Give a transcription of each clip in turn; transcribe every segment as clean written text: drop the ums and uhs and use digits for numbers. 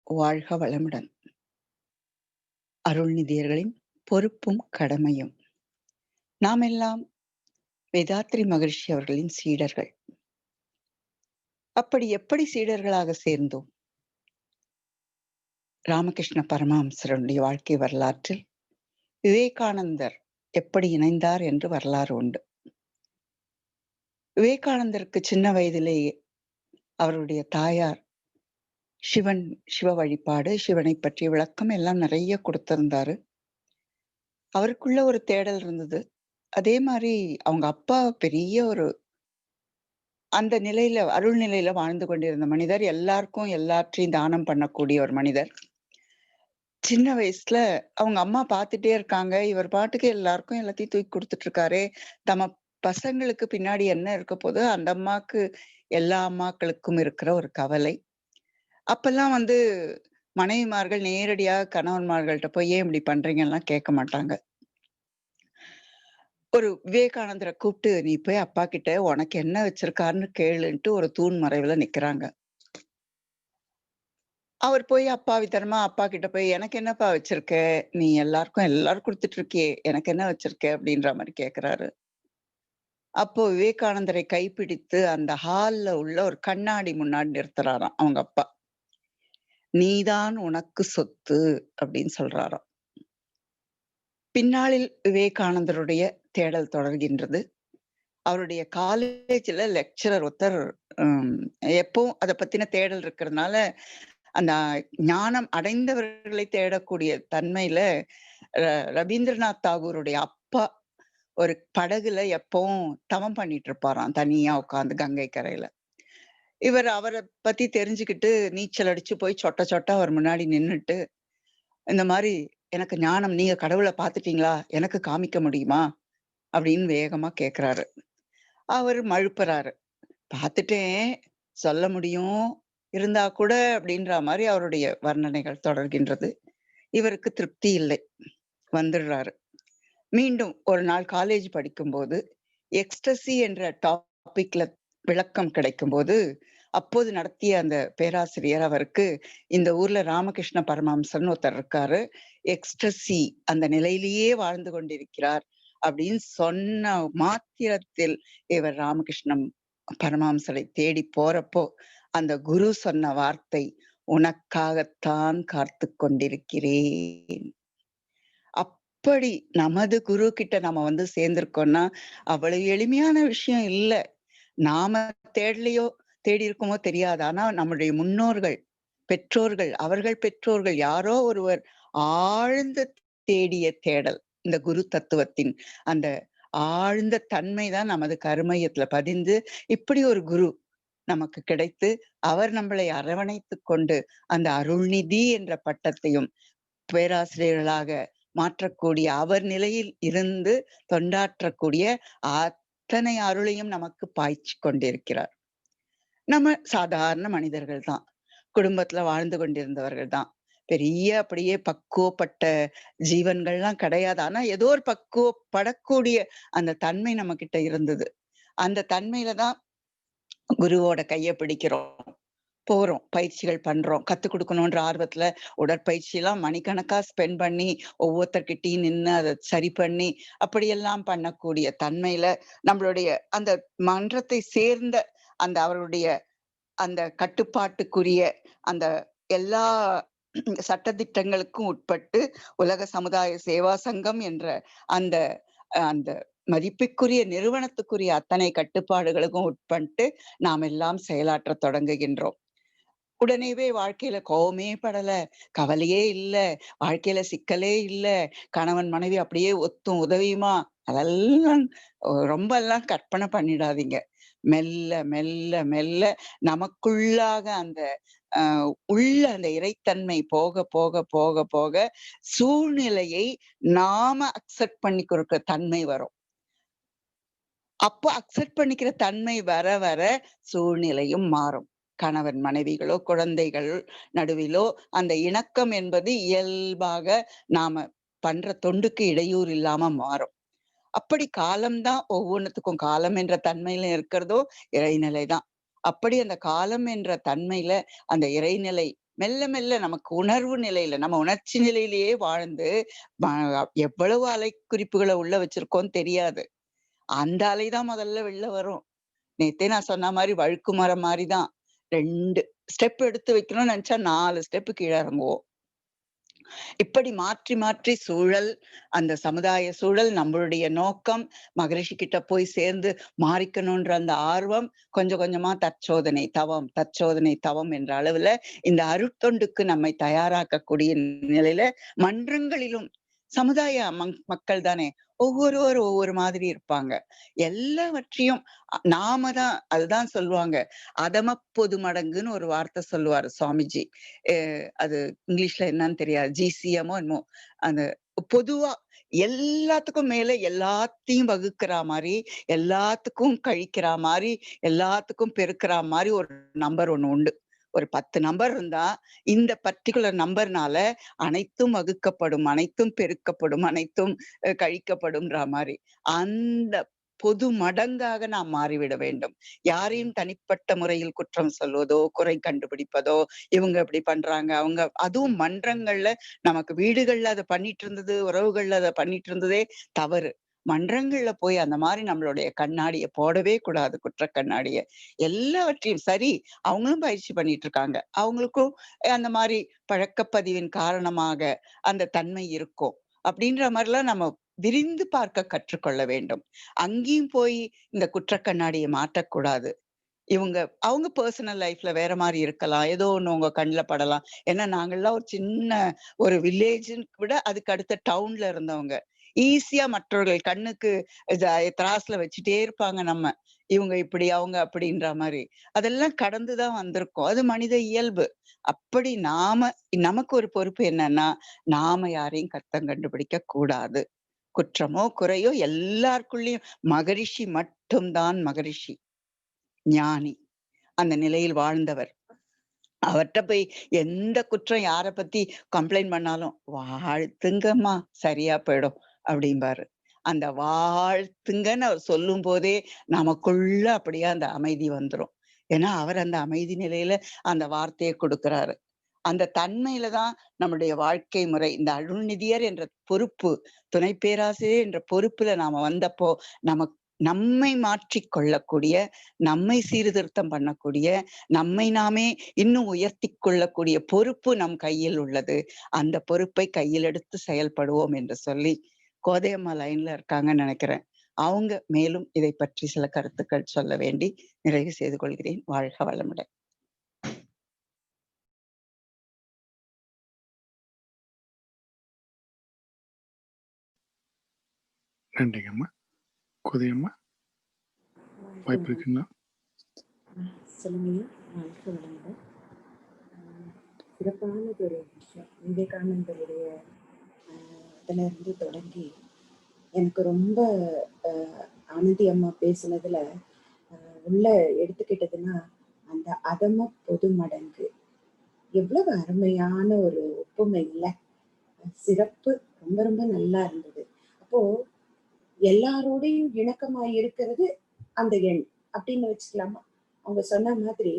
வாழ்க வளமுடன். அருள்நிதியர்களின் பொறுப்பும் கடமையும். நாமெல்லாம் வேதாத்ரி மகரிஷி அவர்களின் சீடர்கள். அப்படி எப்படி சீடர்களாக சேர்ந்தோம்? ராமகிருஷ்ண பரமஹம்சருடைய வாழ்க்கை வரலாற்றில் விவேகானந்தர் எப்படி இணைந்தார் என்று வரலாறு உண்டு. விவேகானந்தருக்கு சின்ன வயதிலேயே அவருடைய தாயார் சிவ வழிபாடு, சிவனை பற்றிய விளக்கம் எல்லாம் நிறைய கொடுத்திருந்தாரு. அவருக்குள்ள ஒரு தேடல் இருந்தது. அதே மாரி அவங்க அப்பா பெரிய ஒரு அந்த நிலையில அருள் நிலையில வாழ்ந்து கொண்டிருந்த மனிதர். எல்லாருக்கும் எல்லாற்றையும் தானம் பண்ணக்கூடிய ஒரு மனிதர். சின்ன வயசுல அவங்க அம்மா பார்த்துட்டே இருக்காங்க. இவர் பாட்டுக்கு எல்லாருக்கும் எல்லாத்தையும் தூக்கி குடுத்துட்டு இருக்காரே! தம்ம பசங்களுக்கு பின்னாடி என்ன இருக்க போது, அந்த அம்மாக்கு எல்லா அம்மாக்களுக்கும் இருக்கிற ஒரு கவலை. அப்பல்லாம் மனைவிமார்கள் நேரடியா கணவன்மார்கள்ட்ட போய் ஏன் இப்படி பண்றீங்கன்லாம் கேட்க மாட்டாங்க. ஒரு விவேகானந்தர கூப்ட்டு, "நீ போய் அப்பா கிட்ட உனக்கு என்ன வச்சிருக்காருன்னு கேளுன்ட்டு" ஒரு தூண் மறைவுல நிக்கிறாங்க. அவர் போய் அப்பாவித்தனமா அப்பா கிட்ட போய், "எனக்கு என்னப்பா வச்சிருக்க? நீ எல்லாரும் குடுத்துட்டு இருக்கியே! எனக்கு என்ன வச்சிருக்க?" அப்படின்ற மாரி கேட்கிறாரு. அப்போ விவேகானந்தரை கைப்பிடித்து அந்த ஹால்ல உள்ள ஒரு கண்ணாடி முன்னாடி நிறுத்துறாராம் அவங்க அப்பா. "நீதான் உனக்கு சொத்து" அப்படின்னு சொல்றாராம். பின்னாளில் விவேகானந்தருடைய தேடல் தொடர்கின்றது. அவருடைய காலேஜ்ல லெக்சரர் ஒருத்தர் ம் எப்பவும் அத பத்தின தேடல் இருக்கிறதுனால, அந்த ஞானம் அடைந்தவர்களை தேடக்கூடிய தன்மையில ர ரவீந்திரநாத் தாகூருடைய அப்பா ஒரு படகுல எப்பவும் தவம் பண்ணிட்டு இருப்பாராம், தனியா உட்கார்ந்து கங்கை கரையில. இவர் அவர பத்தி தெரிஞ்சுக்கிட்டு நீச்சல் அடிச்சு போய் சொட்ட சொட்ட அவர் முன்னாடி நின்னுட்டு, இந்த மாரி "எனக்கு ஞானம் நீங்க கடவுள பார்த்துட்டீங்களா? எனக்கு காமிக்க முடியுமா?" அப்படின்னு வேகமா கேட்கிறாரு. அவரு மழுப்புறாரு. "பார்த்துட்டேன். சொல்ல முடியும். இருந்தா கூட" அப்படின்ற மாரி அவருடைய வர்ணனைகள் தொடர்கின்றது. இவருக்கு திருப்தி இல்லை. வந்துடுறாரு. மீண்டும் ஒரு நாள் காலேஜ் படிக்கும்போது, எக்ஸ்டசி என்ற டாபிக்ல விளக்கம் கிடைக்கும்போது, அப்போது நடத்திய அந்த பேராசிரியர் அவருக்கு, "இந்த ஊர்ல ராமகிருஷ்ண பரமஹம்சர்ன்னு ஒருத்தர் இருக்காரு. எக்ஸ்டசி அந்த நிலையிலேயே வாழ்ந்து கொண்டிருக்கிறார்." அப்படின்னு சொன்ன மாத்திரத்தில், இவர் ராமகிருஷ்ணம் பரமஹம்சரை தேடி போறப்போ, அந்த குரு சொன்ன வார்த்தை, "உனக்காகத்தான் காத்துக் கொண்டிருக்கிறேன்." அப்படி நமது குரு கிட்ட நம்ம சேர்ந்திருக்கோம்னா, அவ்வளவு எளிமையான விஷயம் இல்ல. நாம தேடலையோ, தேடி இருக்கோமோ தெரியாது. ஆனா நம்முடைய முன்னோர்கள், பெற்றோர்கள், அவர்கள் பெற்றோர்கள் யாரோ ஒருவர் ஆழ்ந்து தேடிய தேடல். இந்த குரு தத்துவத்தின் அந்த ஆழ்ந்த தன்மை தான் நமது கருமையத்துல பதிந்து, இப்படி ஒரு குரு நமக்கு கிடைத்து, அவர் நம்மளை அரவணைத்துக் கொண்டு, அந்த அருள்நிதி என்ற பட்டத்தையும் பேராசிரியர்களாக மாற்றக்கூடிய அவர் நிலையில் இருந்து தொண்டாற்றக்கூடிய அத்தனை அருளையும் நமக்கு பாய்ச்சிக் கொண்டிருக்கிறார். நம்ம சாதாரண மனிதர்கள் தான். குடும்பத்துல வாழ்ந்து கொண்டிருந்தவர்கள் தான். பெரிய அப்படியே பக்குவப்பட்ட ஜீவன்கள்லாம் கிடையாது. ஆனா ஏதோ ஒரு பக்குவப்படக்கூடிய அந்த தன்மை நம்மகிட்ட இருந்தது. அந்த தன்மையில தான் குருவோட கைய பிடிக்கிறோம். போறோம். பயிற்சிகள் பண்றோம். கத்துக் குடுக்கணுன்ற ஆர்வத்துல உடற்பயிற்சிலாம் மணிக்கணக்கா ஸ்பெண்ட் பண்ணி, ஒவ்வொருத்தர்கிட்டயும் நின்னு அத சரி பண்ணி, அப்படியெல்லாம் பண்ணக்கூடிய தன்மையில நம்மளுடைய அந்த மன்றத்தை சேர்ந்த அந்த அவருடைய அந்த கட்டுப்பாட்டுக்குரிய அந்த எல்லா சட்டதிட்டங்களுக்கும் உட்பட்டு, உலக சமுதாய சேவா சங்கம் என்ற அந்த அந்த மதிப்புக்குரிய நிறுவனத்துக்குரிய அத்தனை கட்டுப்பாடுகளுக்கும் உட்பட்டு, நாம் எல்லாம் செயலாற்றத் தொடங்குகின்றோம். உடனேவே வாழ்க்கையில கோவமே படல, கவலையே இல்ல, வாழ்க்கையில சிக்கலே இல்ல, கணவன், மனைவி அப்படியே ஒத்தும் உதவியுமா, அதெல்லாம் ரொம்பலாம் கற்பனை பண்ணிடாதீங்க. மெல்ல, மெல்ல, மெல்ல நமக்குள்ளாக அந்த அ உள்ள அந்த இறைத்தன்மை போக, போக, போக, போக சூழ்நிலையை நாம அக்செப்ட் பண்ணிக்கிறக்க தன்மை வரும். அப்போ அக்செப்ட் பண்ணிக்கிற தன்மை வர, வர சூழ்நிலையும் மாறும். கணவன் மனைவிகளோ, குழந்தைகள் நடுவிலோ அந்த இணக்கம் என்பது இயல்பாக நாம பண்ற தொண்டுக்கு இடையூறு இல்லாம மாறும். அப்படி காலம் தான் ஒவ்வொன்னுத்துக்கும் காலம் என்ற தன்மையில இருக்கிறதோ இறைநிலை தான். அப்படி அந்த காலம் என்ற தன்மையில அந்த இறைநிலை மெல்ல மெல்ல நமக்கு உணர்வு நிலையில, நம்ம உணர்ச்சி நிலையிலேயே வாழ்ந்து எவ்வளவு அலைக்குறிப்புகள உள்ள வச்சிருக்கோம்னு தெரியாது. அந்த அலை தான் முதல்ல வெளில வரும். நேத்தே நான் சொன்ன மாரி வழுக்கு மரம் மாரி தான். 2 ஸ்டெப் எடுத்து வைக்கணும்னு நெனச்சா 4 ஸ்டெப் கீழ இறங்குவோம். இப்படி மாற்றி மாற்றி சூழல், அந்த சமுதாய சூழல், நம்மளுடைய நோக்கம், மகரிஷி கிட்ட போய் சேர்ந்து மாறிக்கணுன்ற அந்த ஆர்வம், கொஞ்சம் கொஞ்சமா தற்சோதனை, தவம், தற்சோதனை, தவம் என்ற அளவுல இந்த அருட்தொண்டுக்கு நம்மை தயாராக்கக்கூடிய நிலையில மன்றங்களிலும் சமுதாய மக்கள் தானே! ஒவ்வொருவரும் ஒவ்வொரு மாதிரி இருப்பாங்க. எல்லாவற்றையும் நாம தான் அதுதான் சொல்லுவாங்க. அதம பொது மடங்குன்னு ஒரு வார்த்தை சொல்லுவாரு சுவாமிஜி. அ அது இங்கிலீஷ்ல என்னன்னு தெரியாது. ஜிசிஎம்மோ என்னமோ. அந்த பொதுவா எல்லாத்துக்கும் மேல எல்லாத்தையும் வகுக்கிறா மாரி, எல்லாத்துக்கும் கழிக்கிறா மாரி, எல்லாத்துக்கும் பெருக்குறா மாரி ஒரு நம்பர் ஒண்ணு உண்டு. ஒரு 10 நம்பர் இருந்தா, இந்த பர்ட்டிகுலர் நம்பர்னால அனைத்தும் வகுக்கப்படும், அனைத்தும் பெருக்கப்படும், அனைத்தும் கழிக்கப்படும்ன்றா மாரி. அந்த பொது மடங்காக நாம் மாறிவிட வேண்டும். யாரையும் தனிப்பட்ட முறையில் குற்றம் சொல்வதோ, குறை கண்டுபிடிப்பதோ, இவங்க இப்படி பண்றாங்க, அவங்க அதுவும் மன்றங்கள்ல நமக்கு வீடுகள்ல அத பண்ணிட்டு இருந்தது, உறவுகள்ல அத பண்ணிட்டு இருந்ததே தவறு. மன்றங்கள்ல போய் அந்த மாரி நம்மளுடைய கண்ணாடிய போடவே கூடாது, குற்ற கண்ணாடிய. எல்லாவற்றையும் சரி, அவங்களும் பயிற்சி பண்ணிட்டு இருக்காங்க. அவங்களுக்கும் அந்த மாரி பழக்கப்பதிவின் காரணமாக அந்த தன்மை இருக்கும். அப்படின்ற மாரிலாம் நம்ம விரிந்து பார்க்க கற்றுக்கொள்ள வேண்டும். அங்கேயும் போய் இந்த குற்ற கண்ணாடிய மாட்டக்கூடாது. இவங்க அவங்க பெர்சனல் லைஃப்ல வேற மாரி இருக்கலாம். ஏதோ ஒண்ணு உங்க கண்ல படலாம். ஏன்னா நாங்கலாம் ஒரு சின்ன ஒரு வில்லேஜ்ன்னு விட அதுக்கு அடுத்த டவுன்ல இருந்தவங்க. ஈஸியா மற்றவர்கள் கண்ணுக்கு இத திராஸ்ல வச்சுட்டே இருப்பாங்க நம்ம. இவங்க இப்படி, அவங்க அப்படின்ற மாரி. அதெல்லாம் கடந்து தான் வந்திருக்கோம். அது மனித இயல்பு. அப்படி நமக்கு ஒரு பொறுப்பு என்னன்னா, நாம யாரையும் கஷ்டம் கண்டுபிடிக்க கூடாது. குற்றமோ, குறையோ எல்லாருக்குள்ளயும் மகரிஷி மட்டும் தான் மகரிஷி. ஞானி. அந்த நிலையில் வாழ்ந்தவர். அவர்ட்ட போய் எந்த குற்றம் யார பத்தி கம்ப்ளைண்ட் பண்ணாலும், "வாழ்த்துங்கம்மா, சரியா போயிடும்" அப்படிம்பாரு. அந்த வாழ்த்துங்கன்னு அவர் சொல்லும்போதே, நமக்குள்ள அப்படியே அந்த அமைதி வந்துரும். ஏன்னா, அவர் அந்த அமைதி நிலையில அந்த வார்த்தைய குடுக்குறாரு. அந்த தன்மையில தான் நம்முடைய வாழ்க்கை முறை, இந்த அருள்நிதியர் என்ற பொறுப்பு, துணை பேராசிரியர் என்ற பொறுப்புல நாம வந்தப்போ, நம்மை மாற்றிக் கொள்ளக்கூடிய, நம்மை சீர்திருத்தம் பண்ணக்கூடிய, நம்மை நாமே இன்னும் உயர்த்திக் கொள்ளக்கூடிய பொறுப்பு நம் கையில் உள்ளது. அந்த பொறுப்பை கையில் எடுத்து செயல்படுவோம் என்று சொல்லி, கோதையம்மா லைன்ல இருக்காங்கன்னு நெனைக்கிறேன். அவங்க மேலும் இதை பற்றி சில கருத்துக்கள் சொல்ல வேண்டி நிறைவு செய்து கொள்கிறேன். வாழ்க வளமுடன். நன்றிங்கம்மா. கோதையம்மா, வாய்ப்பு இருக்குங்களா? சொல்லுங்க. வாழ்க வளமுடன். சிறப்பானது ஒரு விஷயம். விவேகானந்தருடைய இதிலிருந்து தொடங்கி எனக்கு ரொம்ப ஆனந்தி அம்மா பேசுனதுல உள்ள எடுத்துக்கிட்டதுன்னா, அந்த அதம பொது மடங்கு எவ்வளவு அருமையான ஒரு ஒப்புமை இல்ல. சிறப்பு. ரொம்ப ரொம்ப நல்லா இருந்தது. அப்போ எல்லாரோடையும் இணக்கமாய் இருக்கிறது அந்த எண் அப்படின்னு வச்சுக்கலாமா? அவங்க சொன்ன மாதிரி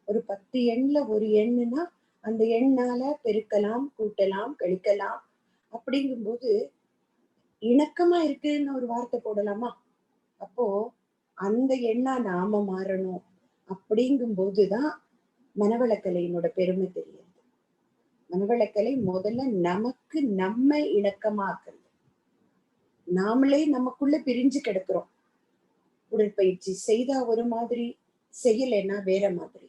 ஒரு 10 எண்ல ஒரு எண்ணுன்னா அந்த எண்ணால பெருக்கலாம், கூட்டலாம், கழிக்கலாம். அப்படிங்கும்போது இணக்கமா இருக்குன்னு ஒரு வார்த்தை போடலாமா? அப்போ அந்த எண்ணா நாம மாறணும். அப்படிங்கும்போதுதான் மனவளக்கலையினோட பெருமை தெரியுது. மனவளக்கலை முதல்ல நமக்கு நம்மை இணக்கமாக்குறது. நாமளே நமக்குள்ள பிரிஞ்சு கிடக்கிறோம். உடற்பயிற்சி செய்தா ஒரு மாதிரி, செய்யலைன்னா வேற மாதிரி.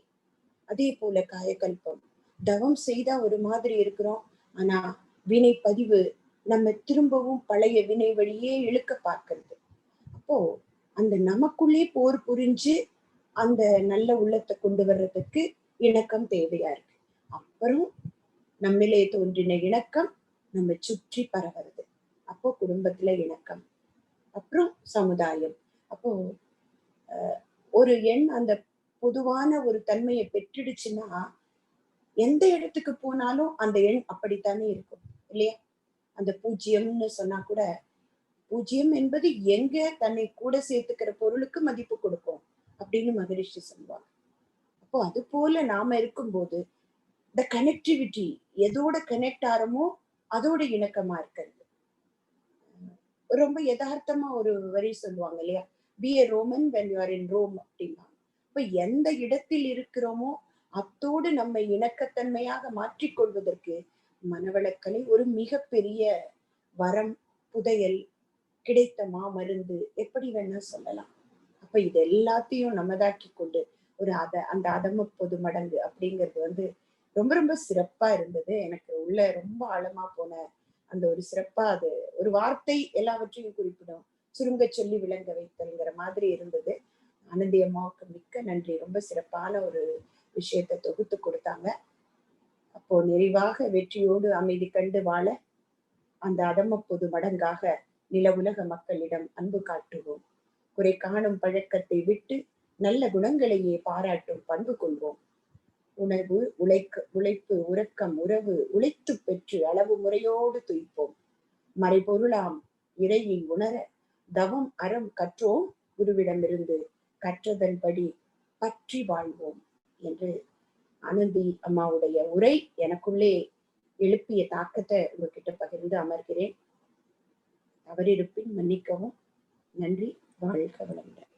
அதே போல காயகல்பம். தவம் செய்தா ஒரு மாதிரி இருக்கிறோம். ஆனா வினை பதிவு நம்ம திரும்பவும் பழைய வினை வழியே இழுக்க பார்க்கிறது. அப்போ அந்த நமக்குள்ளே போர் புரிஞ்சு அந்த நல்ல உள்ளத்தை கொண்டு வர்றதுக்கு இணக்கம் தேவையா இருக்கு. அப்புறம் நம்மிலே தோன்றின இணக்கம் நம்ம சுற்றி பரவுறது. அப்போ குடும்பத்துல இணக்கம், அப்புறம் சமுதாயம். அப்போ ஒரு எண் அந்த பொதுவான ஒரு தன்மையை பெற்றுடுச்சுன்னா எந்த இடத்துக்கு போனாலும் அந்த எண் அப்படித்தானே இருக்கும் இல்லையா? அந்த பூஜ்ஜியம்னு சொன்னா கூட, பூஜ்ஜியம் என்பது எங்க தன்னை கூட சேர்த்துக்கிற பொருளுக்கு மதிப்பு கொடுக்கும் அப்படின்னு மகரிஷி சொல்லுவாங்க. அப்போ அது போல நாம இருக்கும்போது த கனெக்டிவிட்டி, எதோட கனெக்ட் ஆறமோ அதோட இணக்கமா இருக்கிறது. ரொம்ப யதார்த்தமா ஒரு வரி சொல்லுவாங்க இல்லையா, be a Roman when you are in Rome அப்படிம்பாங்க. இப்ப எந்த இடத்தில் இருக்கிறோமோ அத்தோடு நம்மை இணக்கத்தன்மையாக மாற்றிக்கொள்வதற்கு மனவளக்கலை ஒரு மிகப்பெரிய வரம், புதையல், கிடைத்த மாமருந்து, எப்படி வேணா சொல்லலாம். அப்ப இது எல்லாத்தையும் நம்மதாக்கி கொண்டு ஒரு அந்த அதம பொது மடங்கு அப்படிங்கிறது ரொம்ப ரொம்ப சிறப்பா இருந்தது. எனக்கு உள்ள ரொம்ப ஆழமா போன அந்த ஒரு சிறப்பா, அது ஒரு வார்த்தை எல்லாவற்றையும் குறிப்பிடும், சுருங்க சொல்லி விளங்க வைத்தல்ங்கிற மாதிரி இருந்தது. ஆனந்தி அம்மாவுக்கு மிக்க நன்றி. ரொம்ப சிறப்பான ஒரு விஷயத்தை தொகுத்து கொடுத்தாங்க. அப்போ நிறைவாக வெற்றியோடு அமைதி கண்டு வாழ அந்த அதம பொது மடங்காக நில உலக மக்களிடம் அன்பு காட்டுவோம். குறை காணும் பழக்கத்தை விட்டு நல்ல குணங்களையே பாராட்டும் பண்பு கொள்வோம். உணவு, உழைப்பு, உறக்கம், உறவு உழைத்து பெற்று அளவு முறையோடு துய்ப்போம். மறைபொருளாம் இறையை உணர தவம் அறம் கற்றோம், குருவிடமிருந்து கற்றதன்படி பற்றி வாழ்வோம் என்று ஆனந்தி அம்மாவுடைய உரை எனக்குள்ளே எழுப்பிய தாக்கத்தை உங்ககிட்ட பகிர்ந்து அமர்கிறேன். தவறிருப்பின் மன்னிக்கவும். நன்றி. வாழ்க வளமுடன்.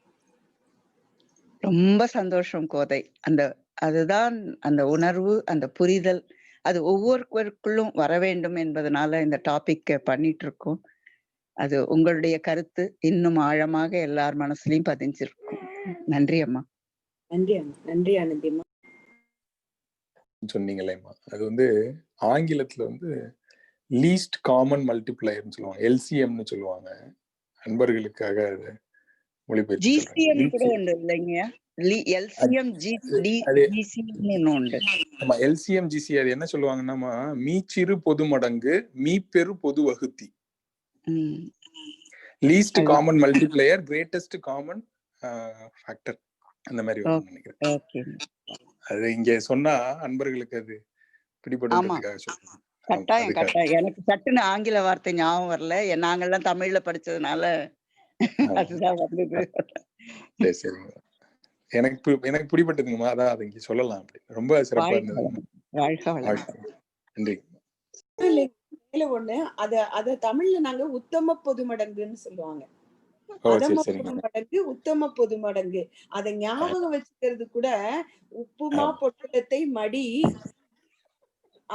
ரொம்ப சந்தோஷம் கோதை. அதுதான் அந்த உணர்வு, அந்த புரிதல், அது ஒவ்வொருவருக்குள்ளும் வர வேண்டும் என்பதனால இந்த டாபிக் பண்ணிட்டு இருக்கோம். அது உங்களுடைய கருத்து இன்னும் ஆழமாக எல்லார் மனசுலயும் பதிஞ்சிருக்கும். நன்றி அம்மா. நன்றி அம்மா. நன்றி ஆனந்தி அம்மா. சொன்னீங்களேம்மா, அது ஆங்கிலத்துல லீஸ்ட் காமன் மல்டிப்ளையர்னு சொல்லுவாங்க, எல்சிஎம்னு சொல்லுவாங்க. அன்பர்களுக்காக அது மொழிபெயர்த்து ஜிசிஎம் கூட உண்டு இல்லைங்க? எல்சிஎம் ஜிசிஎம் உண்டு. ஆமா, எல்சிஎம் ஜிசி அது என்ன சொல்லுவாங்கன்னா, மீச்சிறு பொது மடங்கு மீப்பெரு பொது வகுத்தி. Least common multiplier, greatest common factor, அந்த மாதிரி நினைக்கிறேன். அது இங்க சொன்னா அன்பர்களுக்கு அது பிடிபடுறதுக்காக சொல்றேன். கட்டாயம் கட்டாயம். எனக்கு சட்டுன்னு ஆங்கில வார்த்தை ஞாபகம் வரல. நாங்கெல்லாம் தமிழ்ல படிச்சதுனால அதுதான் வந்தது. சரிங்க. எனக்கு பிடிபட்டதுங்கம்மா, அதான் அதை இங்க சொல்லலாம். அப்படி ரொம்ப சிறப்பா இருந்தது. நன்றி. ஒண்ணு அத தமிழ்ல நாங்க உத்தம பொது மடங்குன்னு சொல்லுவாங்க. அதம பொது மடங்கு, உத்தம பொது மடங்கு. அதை ஞாபகம் வச்சுக்கிறது கூட, உப்புமா பொட்டலத்தை மடி,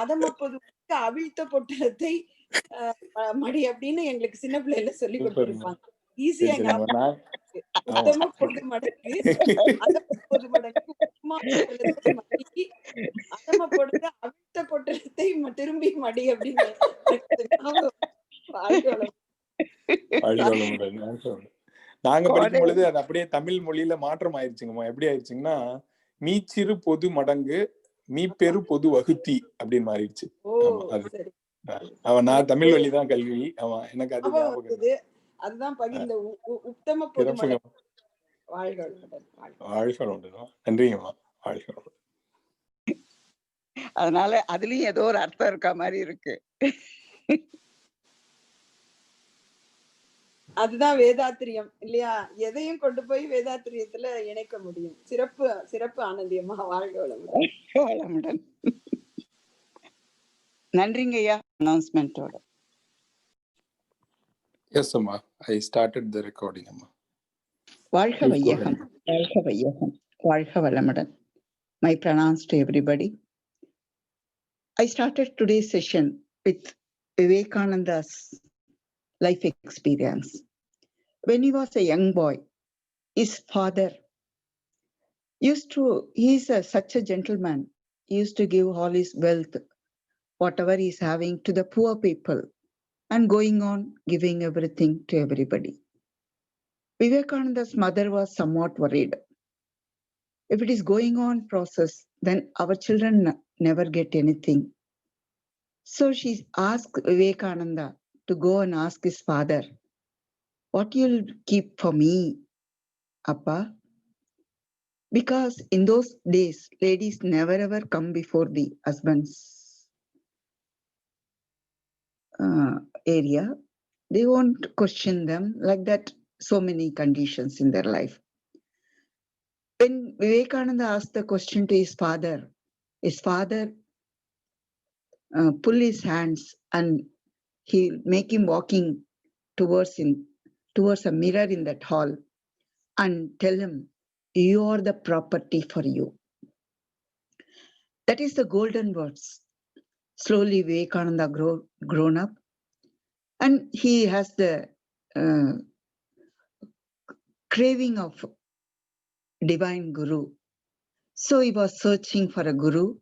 அதம பொது அவிழ்த்த பொட்டலத்தை மடி அப்படின்னு எங்களுக்கு சின்ன பிள்ளைல சொல்லி கொடுத்திருப்பாங்க. ஈஸியா ஞாபகம். உத்தம பொது மடங்கு, அதம பொது மடங்கு, உப்புமா பொட்டலத்தை மடி, அதம பொழுது அவிழ்த்த பொட்டலத்தை திரும்பி மடி அப்படின்னு. நாங்க படிக்கும் பொழுது அது அப்படியே தமிழ் மொழியில மாற்றம் ஆயிடுச்சுங்கம்மா. எப்படி ஆயிடுச்சுங்கன்னா, மீச்சிறு பொது மடங்கு மீப்பெரு பொது வகுத்தி அப்படின்னு மாறிடுச்சு. நான் தமிழ் வழிதான் கல்வி. ஆமா, எனக்கு அது ஞாபகம். அதுதான் பகிர்ந்த உத்தம பொது மடங்கு. வாழ்க வளமுடன். நன்றிங்கம்மா. வாழ்க வளமுடன். அதனால அதுலயும் ஏதோ ஒரு அர்த்தம் இருக்க மாதிரி இருக்கு. அதுதான் வேதாத்திரியம் இல்லையா? எதையும் கொண்டு போய் வேதாத்திரியத்துல இணைக்க முடியும். சிறப்பு சிறப்பு ஆனந்தியம்மா. வாழ்க வளமுடன். நன்றிங்க ஐயா. அனௌன்ஸ்மென்ட்டோட. எஸ் அம்மா, ஐ ஸ்டார்டட் தி ரெக்கார்டிங் அம்மா. வாழ்க வையகம், வாழ்க வையகம், வாழ்க வளமுடன். My pranams to everybody. I started today's session with Vivekananda's life experience. When he was a young boy, his father he's such a gentleman. He used to give all his wealth, whatever he's having, to the poor people, and going on giving everything to everybody. Vivekananda's mother was somewhat worried. If it is going on process, then our children never get anything. So she asked Vivekananda to go and ask his father, what you'll keep for me, Appa? Because in those days, ladies never ever come before the husband's area. They won't question them like that. So many conditions in their life. When Vivekananda asked the question to his father pull his hands and he'll make him walking towards a mirror in that hall and tell him, you are the property for you. That is the golden words. Slowly Vivekananda grown up, and he has the craving of divine guru. So he was searching for a guru.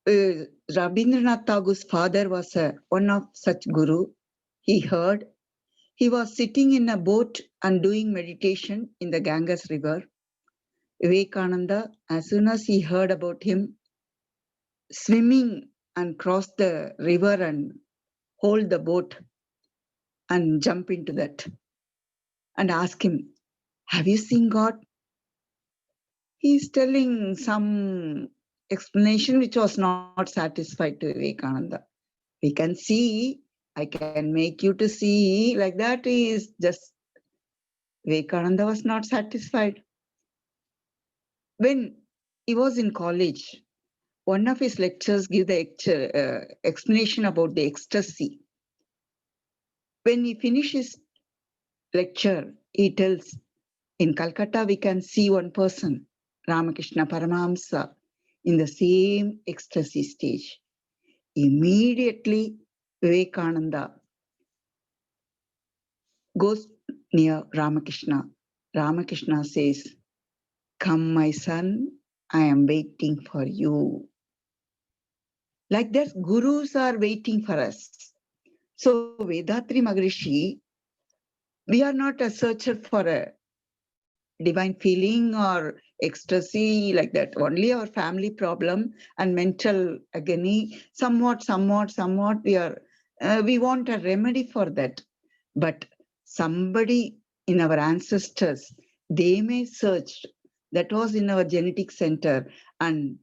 Rabindranath Tagore's father was one of such guru. He heard. He was sitting in a boat and doing meditation in the Ganges river. Vivekananda, as soon as he heard about him, swimming and cross the river and hold the boat and jump into that and ask him, have you seen God? He's telling some explanation which was not satisfied to Vivekananda. We can see, I can make you to see, like that is just, Vivekananda was not satisfied. When he was in college, one of his lectures give the explanation about the ecstasy. When he finishes lecture, he tells, in Calcutta we can see one person, Ramakrishna Paramahamsa, in the same ecstasy stage. Immediately Vivekananda goes near Ramakrishna. Ramakrishna says, come my son, I am waiting for you. Like that, gurus are waiting for us. So Vethathiri Maharishi, we are not a searcher for a divine feeling or ecstasy like that. Only our family problem and mental agony, somewhat we want a remedy for that. But somebody in our ancestors, they may search. That was in our genetic center, and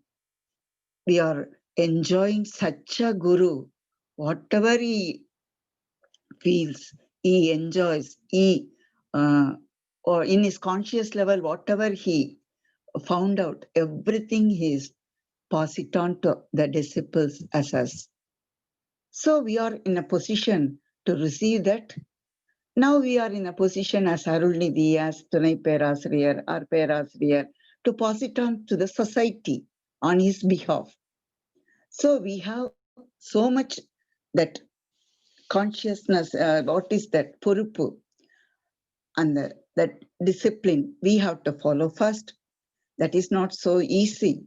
we are enjoying such a guru. Whatever he feels, he enjoys, or in his conscious level, whatever he found out, everything he is pass it on to the disciples as us. So we are in a position to receive that. Now we are in a position as Arulnidhi, as Tunai Perasriyar or Perasriyar, to pass it on to the society on his behalf. So we have so much that consciousness, what is that? Puruppu. And that discipline we have to follow first. That is not so easy,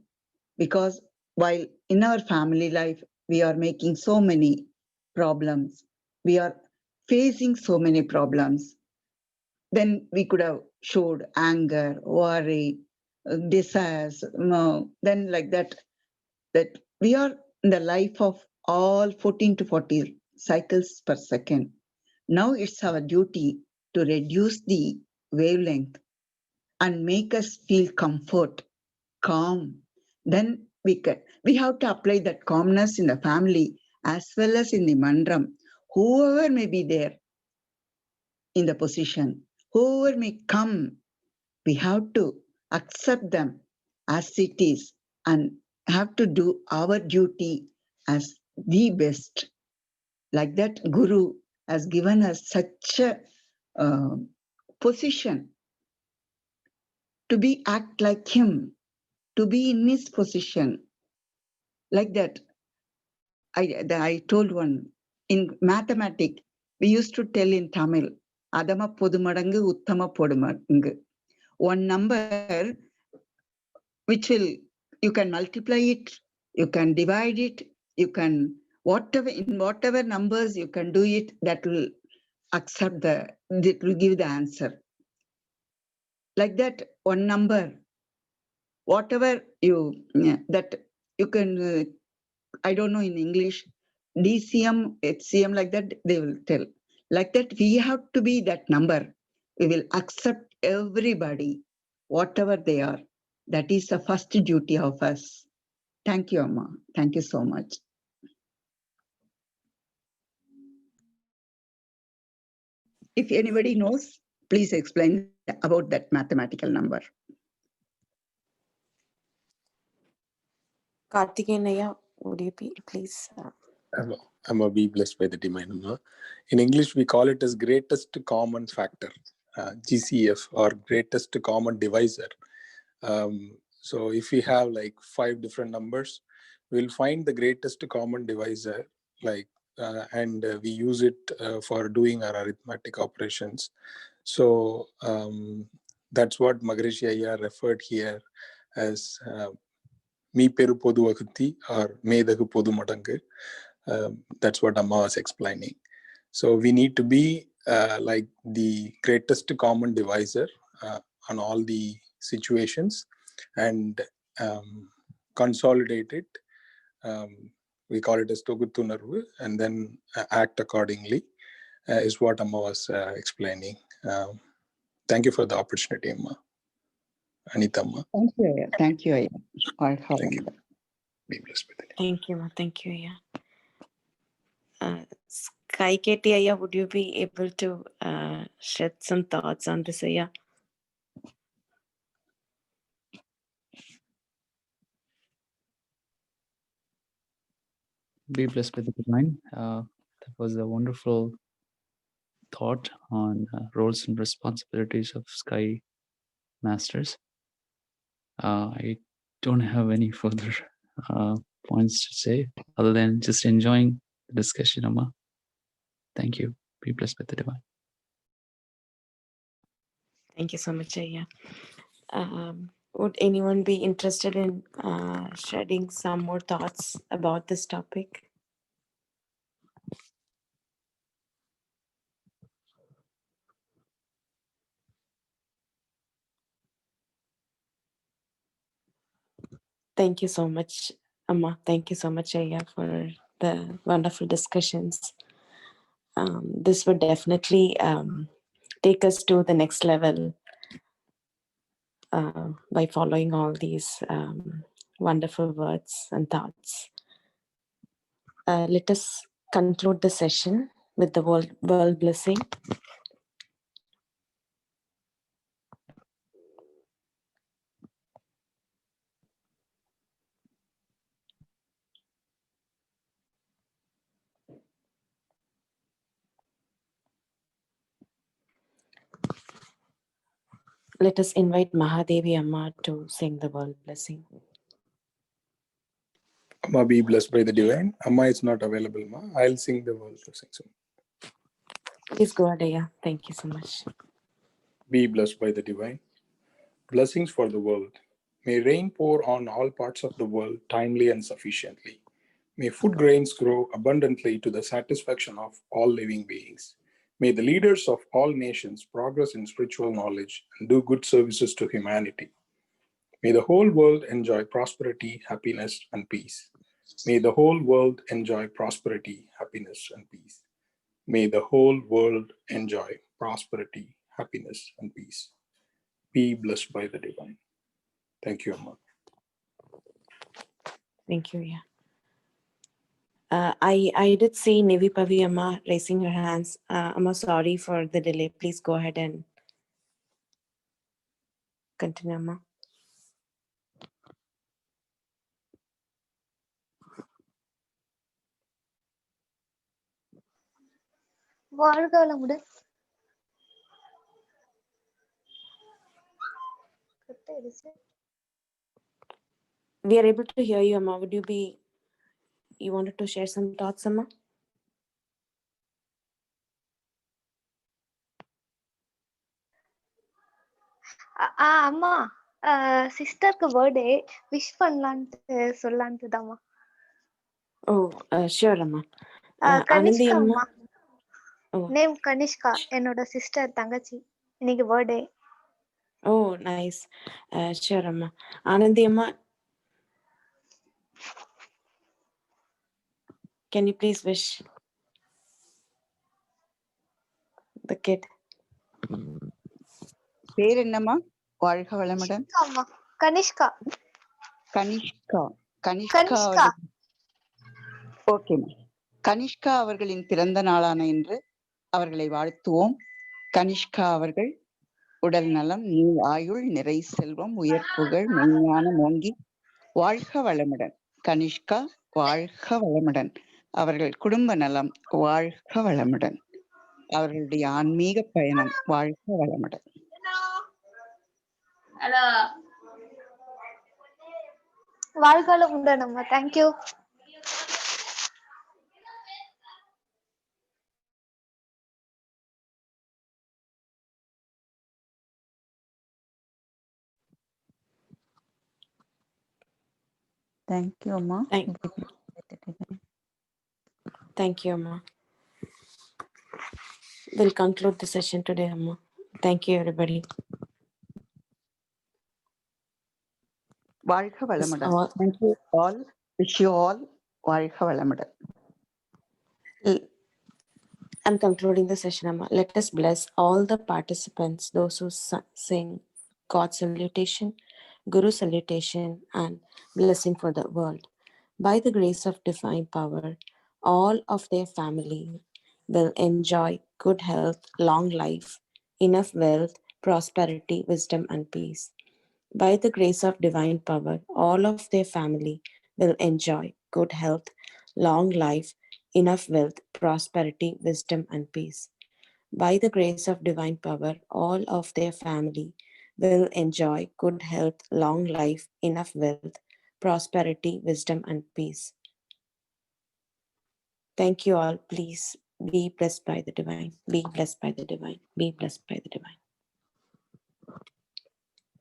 because while in our family life, we are making so many problems, we are facing so many problems, then we could have showed anger, worry, desires, then like that we are in the life of all 14 to 40 cycles per second. Now it's our duty to reduce the wavelength and make us feel comfort, calm. Then we have to apply that calmness in the family as well as in the mandram. Whoever may be there in the position, whoever may come, we have to accept them as it is and have to do our duty as the best. Like that, Guru has given us such a position to be act like him, to be in his position. Like that, I told one, in mathematics, we used to tell in Tamil, Adama Podumadangu, Uttama Podumadangu. One number which you can multiply it, you can divide it, you can, whatever numbers you can do it, that will it will give the answer. Like that, one number, whatever that you can, I don't know in English, DCM, HCM, like that, they will tell. Like that, we have to be that number. We will accept everybody, whatever they are. That is the first duty of us. Thank you, Amma. Thank you so much. If anybody knows, please explain about that mathematical number. Karthikeyan Ayya, would you please? Amma, be blessed by the divine, Amma. In English, we call it as greatest common factor, GCF, or greatest common divisor. So if we have like 5 different numbers, we'll find the greatest common divisor, and we use it for doing our arithmetic operations. So that's what Maharishi Ayya referred here as me peru podu vakuthi or medagu podu madangu. That's what Amma was explaining. So we need to be like the greatest common divisor on all the situations and consolidate it. We call it as Togutunarvu, and then act accordingly is what Amma was explaining. Thank you for the opportunity, Amma. Anita Amma. Thank you, Ayya. Thank you, Ayya. Thank you. Be blessed with it. Thank you, Ma. Thank you, Ayya. Sky Katie, Ayya, would you be able to shed some thoughts on this, Ayya? Be blessed with the divine. That was a wonderful thought on roles and responsibilities of Sky Masters. I don't have any further points to say other than just enjoying the discussion, Amma. Thank you. Be blessed with the divine. Thank you so much, Ayya. Would anyone be interested in shedding some more thoughts about this topic? Thank you so much, Amma. Thank you so much, Ayya, for the wonderful discussions. This would definitely take us to the next level by following all these wonderful words and thoughts. Let us conclude the session with the world blessing. Let us invite Mahadevi Amma to sing the world blessing. Amma, be blessed by the divine. Amma is not available, Ma. I'll sing the world blessing soon. Please go ahead, Ayya. Thank you so much. Be blessed by the divine. Blessings for the world. May rain pour on all parts of the world timely and sufficiently. May food grains grow abundantly to the satisfaction of all living beings. May the leaders of all nations progress in spiritual knowledge and do good services to humanity. May the whole world enjoy prosperity, happiness, and peace. May the whole world enjoy prosperity, happiness, and peace. May the whole world enjoy prosperity, happiness, and peace. Be blessed by the divine. Thank you, Amma. Thank you, Ayya. I did see Nevi Pavi Amma raising her hands. Amma, sorry for the delay. Please go ahead and continue, Amma. வாழ்க வளமுடன். We are able to hear you, Amma. You wanted to share some thoughts, Amma? அம்மா, சிஸ்டருக்கு birthday wish பண்ணலான்ட்டு சொல்லலான்ட்டு தாம்மா. ஓ, sure அம்மா. கனிஷ்கா அம்மா. Name Kanishka, என்னோட sister தங்கச்சி. இன்னைக்கு பர்த்டே. ஓ, நைஸ். ஷூர் அம்மா. ஆனந்தி அம்மா, can you please wish the kid? பேர் என்னம்மா? வாழ்க வளமுடன். கனிஷ்கா. கனிஷ்கா. கனிஷ்கா. ஓகேம்மா. கனிஷ்கா அவர்களின் பிறந்த நாளான இன்று அவர்களை வாழ்த்துவோம். கனிஷ்கா அவர்கள் உடல் நலம், நீள் ஆயுள், நிறை செல்வம், உயர் புகழ், மெய்ஞானம் ஓங்கி வாழ்க வளமுடன். கனிஷ்கா வாழ்க வளமுடன். அவர்கள் குடும்ப நலம் வாழ்க வளமுடன். அவர்களுடைய ஆன்மீக பயணம் வாழ்க வளமுடன். வாழ்க வளமுடன் அம்மா. தேங்க்யூ. தேங்க்யூ அம்மா. Thank you, Amma. We'll conclude the session today, Amma. Thank you, everybody. வாழ்க வளமுடன். all- Thank you all. Wish you all வாழ்க வளமுடன். I'm concluding the session, Amma. Let us bless all the participants, those who sing God salutation, Guru salutation, and blessing for the world. By the grace of divine power, all of their family will enjoy good health, long life, enough wealth, prosperity, wisdom, and peace. By the grace of divine power, all of their family will enjoy good health, long life, enough wealth, prosperity, wisdom, and peace. By the grace of divine power, all of their family will enjoy good health, long life, enough wealth, prosperity, wisdom, and peace. Thank you all. Please be blessed by the divine. Be blessed by the divine. Be blessed by the divine.